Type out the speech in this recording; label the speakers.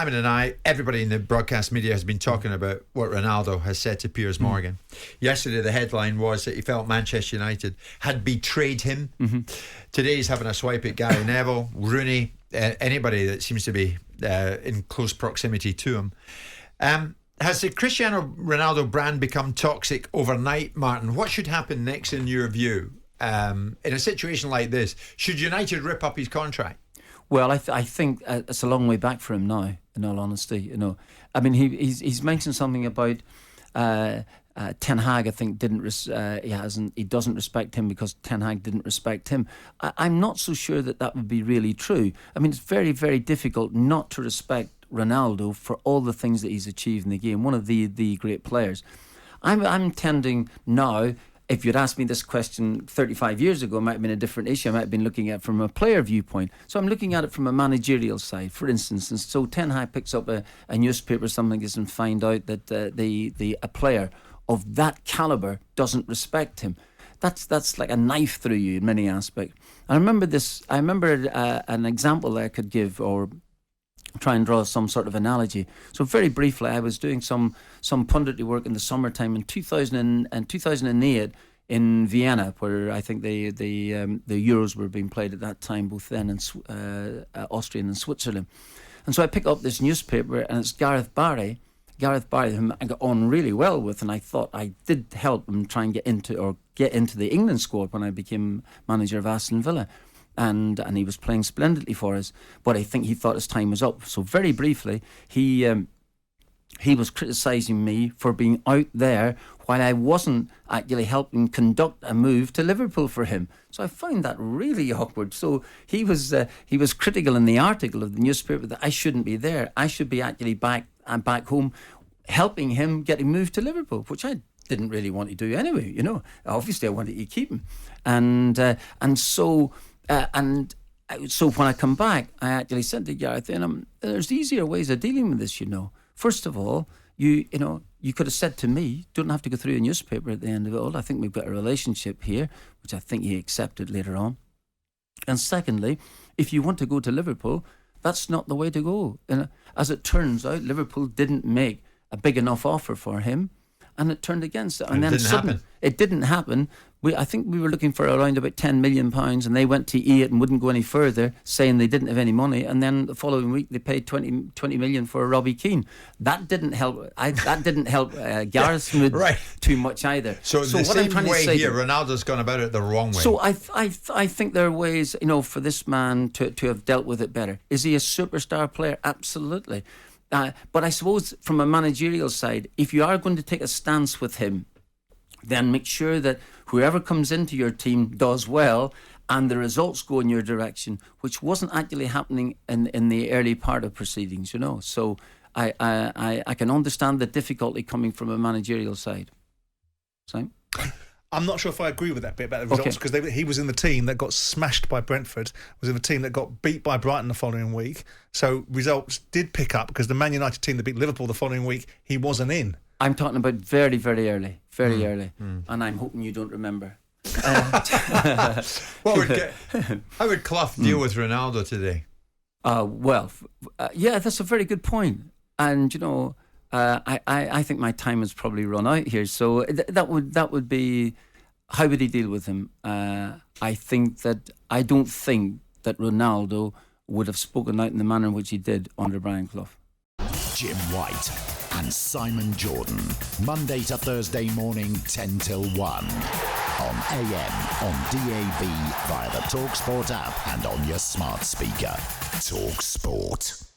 Speaker 1: Simon and I, everybody in the broadcast media has been talking about what Ronaldo has said to Piers Morgan. Yesterday the headline was that he felt Manchester United had betrayed him. Today he's having a swipe at Gary Neville, Rooney, anybody that seems to be in close proximity to him. Has the Cristiano Ronaldo brand become toxic overnight, Martin? What should happen next in your view? In a situation like this, should United rip up his contract?
Speaker 2: Well, I think it's a long way back for him now, in all honesty. I mean, he's mentioned something about Ten Hag. I think he doesn't respect him because Ten Hag didn't respect him. I'm not so sure that would be really true. I mean, it's very, very difficult not to respect Ronaldo for all the things that he's achieved in the game. One of the great players. I'm tending now. If you'd asked me this question 35 years ago, it might have been a different issue. I might have been looking at it from a player viewpoint. So I'm looking at it from a managerial side, for instance. And so Ten Hag picks up a newspaper, something like this, and find out that a player of that calibre doesn't respect him. That's like a knife through you in many aspects. I remember an example that I could give, or try and draw some sort of analogy. So very briefly, I was doing some punditry work in the summertime in 2008 in Vienna, where I think the Euros were being played at that time, both then in Austria and in Switzerland. And so I pick up this newspaper, and it's Gareth Barry, whom I got on really well with, and I thought I did help him try and get into the England squad when I became manager of Aston Villa. And he was playing splendidly for us, but I think he thought his time was up. So very briefly, he was criticising me for being out there while I wasn't actually helping conduct a move to Liverpool for him. So I found that really awkward. So he was critical in the article of the newspaper that I shouldn't be there. I should be actually back home, helping him get him moved to Liverpool, which I didn't really want to do anyway. Obviously I wanted to keep him, and so when I come back, I actually said to Gareth, there's easier ways of dealing with this. First of all, you could have said to me, don't have to go through a newspaper at the end of it all. I think we've got a relationship here, which I think he accepted later on. And secondly, if you want to go to Liverpool, that's not the way to go. And as it turns out, Liverpool didn't make a big enough offer for him, and it turned against it. And then it didn't happen. I think we were looking for around about £10 million, and they went to it and wouldn't go any further, saying they didn't have any money. And then the following week, they paid 20 million for Robbie Keane. That didn't help. That didn't help Gareth's mood too much either.
Speaker 1: So the
Speaker 2: what
Speaker 1: same
Speaker 2: I'm trying
Speaker 1: way
Speaker 2: to say
Speaker 1: here, Ronaldo's gone about it the wrong way.
Speaker 2: So I think there are ways, for this man to have dealt with it better. Is he a superstar player? Absolutely. But I suppose from a managerial side, if you are going to take a stance with him, then make sure that whoever comes into your team does well and the results go in your direction, which wasn't actually happening in the early part of proceedings, So I can understand the difficulty coming from a managerial side. Same.
Speaker 3: I'm not sure if I agree with that bit about the results, because he was in the team that got smashed by Brentford, was in the team that got beat by Brighton the following week. So results did pick up, because the Man United team that beat Liverpool the following week, he wasn't in.
Speaker 2: I'm talking about very, very early, early, and I'm hoping you don't remember.
Speaker 1: How would Clough deal with Ronaldo today?
Speaker 2: That's a very good point. And I think my time has probably run out here. So that would be, how would he deal with him? I don't think that Ronaldo would have spoken out in the manner in which he did under Brian Clough.
Speaker 4: Jim White and Simon Jordan, Monday to Thursday morning, 10 till 1. On AM, on DAB, via the talkSPORT app, and on your smart speaker. talkSPORT.